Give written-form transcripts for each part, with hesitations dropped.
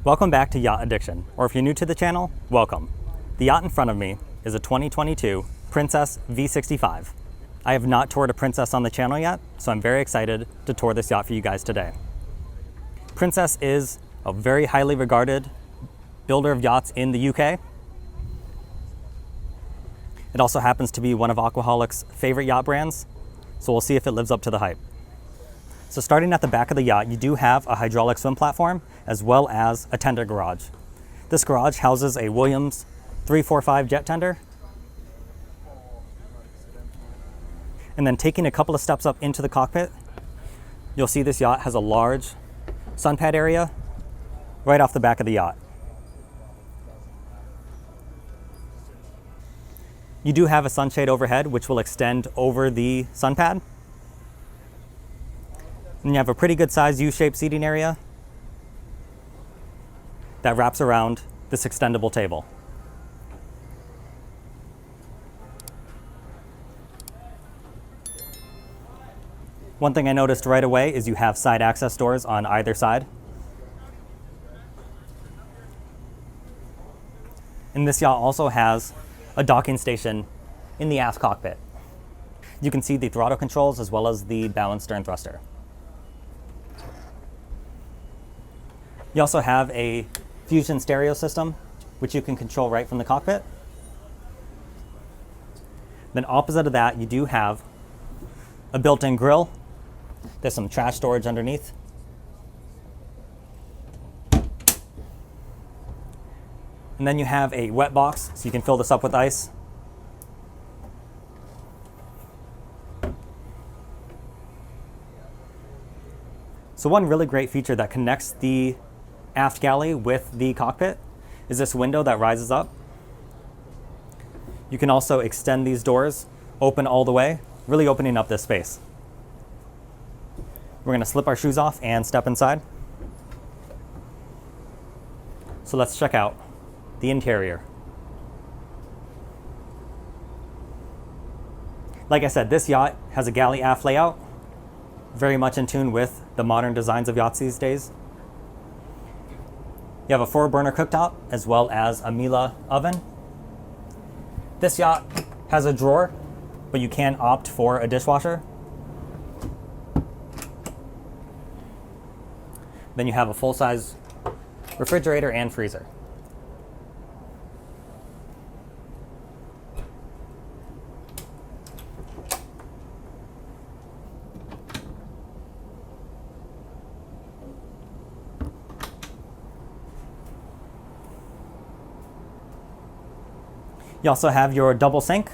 Welcome back to Yacht Addiction, or if you're new to the channel, welcome. The yacht in front of me is a 2022 Princess V65. I have not toured a Princess on the channel yet, so I'm very excited to tour this yacht for you guys today. Princess is a very highly regarded builder of yachts in the UK. It also happens to be one of Aquaholic's favorite yacht brands, so we'll see if it lives up to the hype. So starting at the back of the yacht, you do have a hydraulic swim platform as well as a tender garage. This garage houses a Williams 345 jet tender. And then taking a couple of steps up into the cockpit, you'll see this yacht has a large sunpad area right off the back of the yacht. You do have a sunshade overhead which will extend over the sunpad. And you have a pretty good sized U-shaped seating area that wraps around this extendable table. One thing I noticed right away is you have side access doors on either side. And this yacht also has a docking station in the aft cockpit. You can see the throttle controls as well as the bow and stern thruster. You also have a Fusion stereo system, which you can control right from the cockpit. Then opposite of that, you do have a built-in grill. There's some trash storage underneath. And then you have a wet box, so you can fill this up with ice. So one really great feature that connects the aft galley with the cockpit is this window that rises up. You can also extend these doors open all the way, really opening up this space. We're going to slip our shoes off and step inside. So let's check out the interior. Like I said, this yacht has a galley aft layout, very much in tune with the modern designs of yachts these days. You have a 4-burner cooktop as well as a Miele oven. This yacht has a drawer, but you can opt for a dishwasher. Then you have a full-size refrigerator and freezer. You also have your double sink.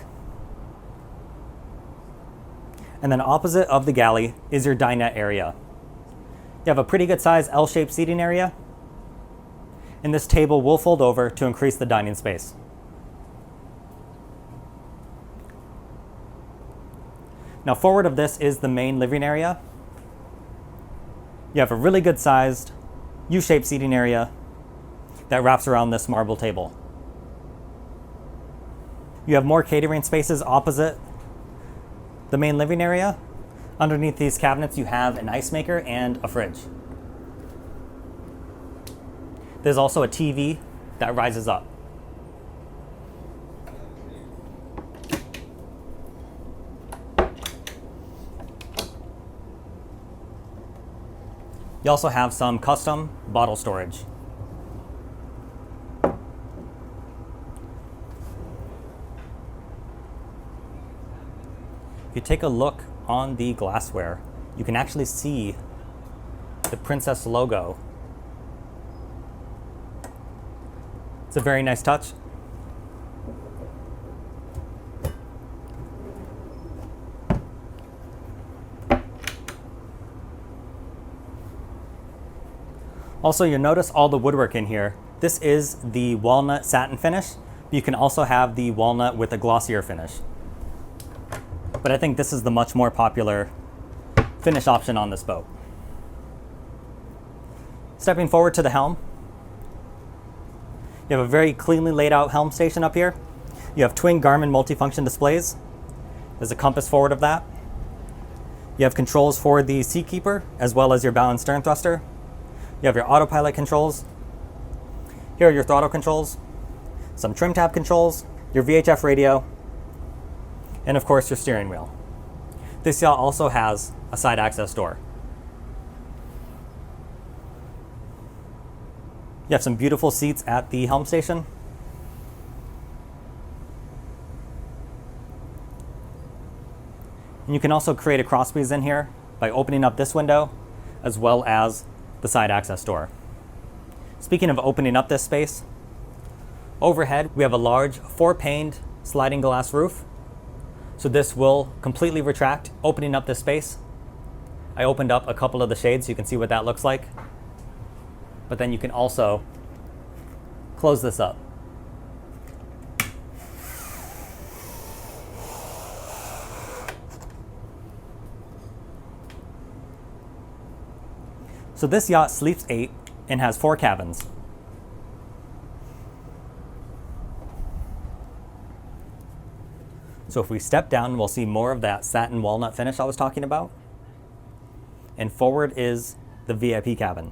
And then opposite of the galley is your dinette area. You have a pretty good size L-shaped seating area. And this table will fold over to increase the dining space. Now forward of this is the main living area. You have a really good sized U-shaped seating area that wraps around this marble table. You have more catering spaces opposite the main living area. Underneath these cabinets, you have an ice maker and a fridge. There's also a TV that rises up. You also have some custom bottle storage. If you take a look on the glassware, you can actually see the Princess logo. It's a very nice touch. Also, you'll notice all the woodwork in here. This is the walnut satin finish. You can also have the walnut with a glossier finish. But I think this is the much more popular finish option on this boat. Stepping forward to the helm, you have a very cleanly laid out helm station up here. You have twin Garmin multifunction displays. There's a compass forward of that. You have controls for the seat keeper as well as your bow and stern thruster. You have your autopilot controls. Here are your throttle controls, some trim tab controls, your VHF radio, and of course your steering wheel. This yacht also has a side access door. You have some beautiful seats at the helm station. And you can also create a cross breeze in here by opening up this window as well as the side access door. Speaking of opening up this space, overhead we have a large 4-paned sliding glass roof. So this will completely retract, opening up this space. I opened up a couple of the shades so you can see what that looks like. But then you can also close this up. So this yacht sleeps 8 and has 4 cabins. So if we step down, we'll see more of that satin walnut finish I was talking about. And forward is the VIP cabin.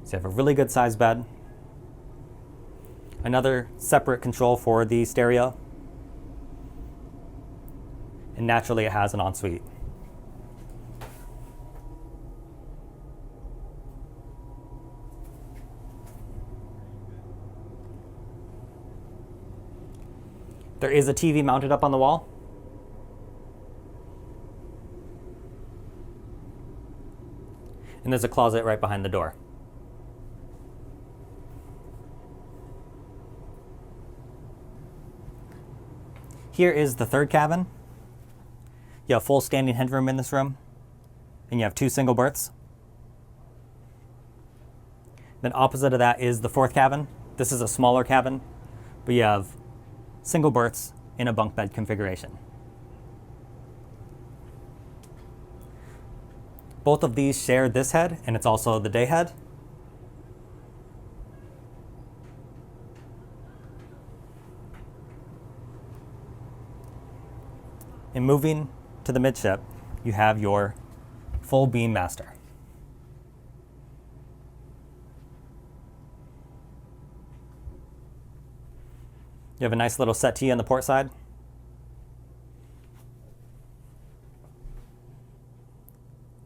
So you have a really good sized bed. Another separate control for the stereo. And naturally it has an ensuite. There is a TV mounted up on the wall. And there's a closet right behind the door. Here is the third cabin. You have full standing headroom in this room, and you have 2 single berths. Then opposite of that is the fourth cabin. This is a smaller cabin, but you have single berths in a bunk bed configuration. Both of these share this head, and it's also the day head. And moving to the midship, you have your full beam master. You have a nice little settee on the port side.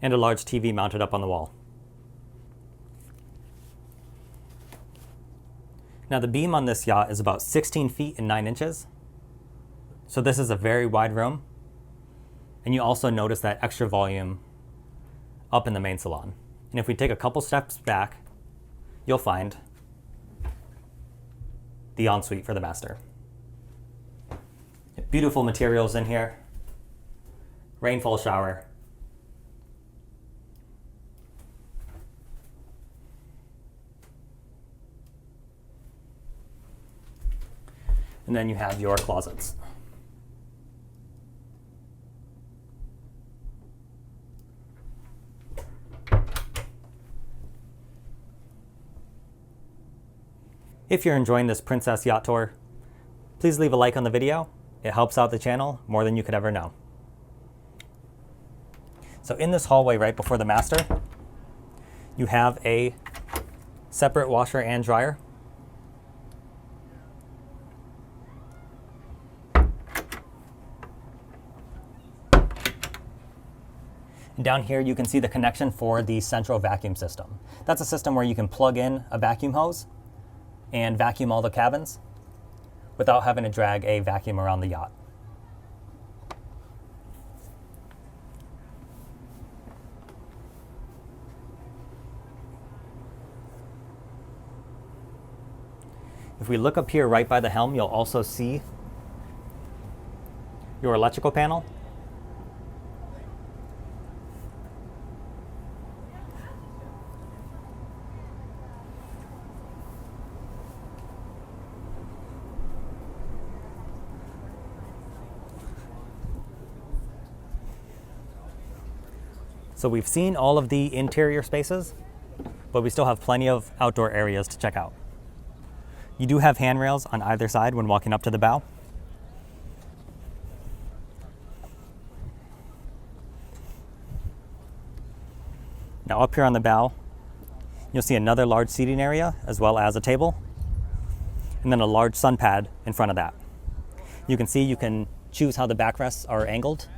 And a large TV mounted up on the wall. Now the beam on this yacht is about 16 feet and 9 inches. So this is a very wide room. And you also notice that extra volume up in the main salon. And if we take a couple steps back, you'll find the ensuite for the master. Beautiful materials in here. Rainfall shower. And then you have your closets. If you're enjoying this Princess Yacht Tour, please leave a like on the video. It helps out the channel more than you could ever know. So in this hallway right before the master, you have a separate washer and dryer. And down here you can see the connection for the central vacuum system. That's a system where you can plug in a vacuum hose and vacuum all the cabins without having to drag a vacuum around the yacht. If we look up here right by the helm, you'll also see your electrical panel. So we've seen all of the interior spaces, but we still have plenty of outdoor areas to check out. You do have handrails on either side when walking up to the bow. Now up here on the bow, you'll see another large seating area as well as a table, and then a large sun pad in front of that. You can see you can choose how the backrests are angled.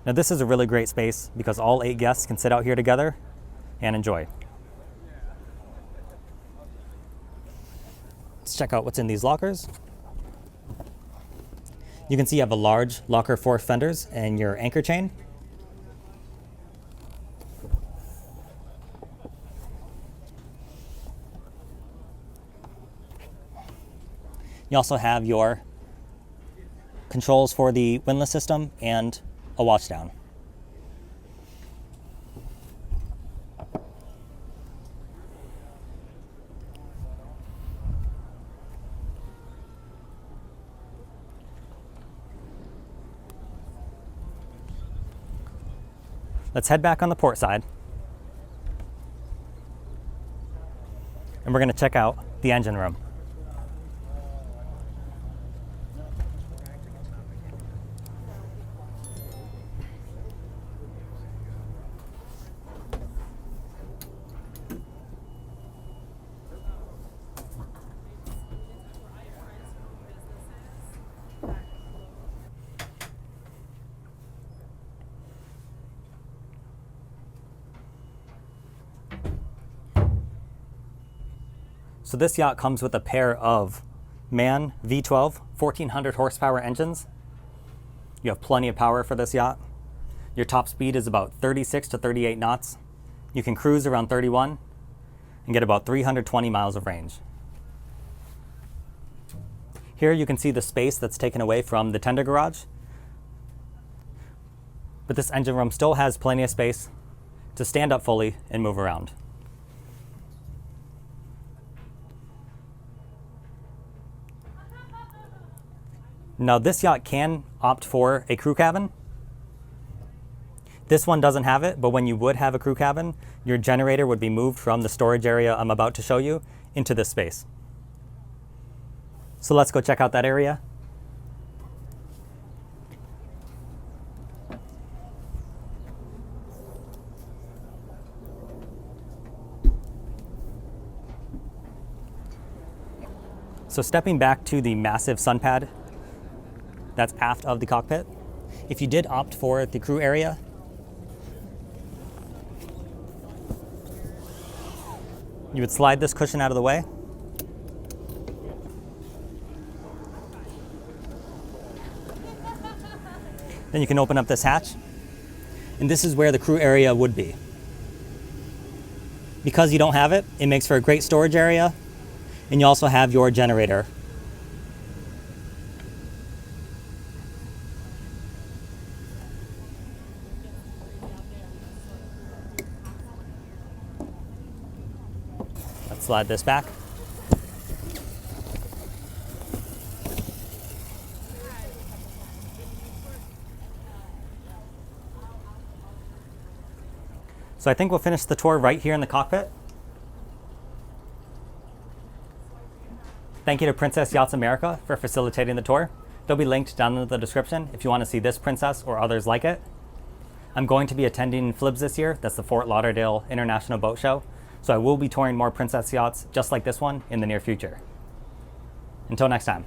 Now this is a really great space because all 8 guests can sit out here together and enjoy. Let's check out what's in these lockers. You can see you have a large locker for fenders and your anchor chain. You also have your controls for the windlass system and a watch down. Let's head back on the port side. And we're going to check out the engine room. So this yacht comes with a pair of MAN V12 1400 horsepower engines. You have plenty of power for this yacht. Your top speed is about 36 to 38 knots. You can cruise around 31 and get about 320 miles of range. Here you can see the space that's taken away from the tender garage. But this engine room still has plenty of space to stand up fully and move around. Now this yacht can opt for a crew cabin. This one doesn't have it, but when you would have a crew cabin, your generator would be moved from the storage area I'm about to show you into this space. So let's go check out that area. So stepping back to the massive sun pad that's aft of the cockpit, if you did opt for the crew area, you would slide this cushion out of the way. Then you can open up this hatch, and this is where the crew area would be. Because you don't have it, it makes for a great storage area, and you also have your generator. Let's slide this back. So I think we'll finish the tour right here in the cockpit. Thank you to Princess Yachts America for facilitating the tour. They'll be linked down in the description if you want to see this Princess or others like it. I'm going to be attending FLIBS this year. That's the Fort Lauderdale International Boat Show. So I will be touring more Princess yachts just like this one in the near future. Until next time.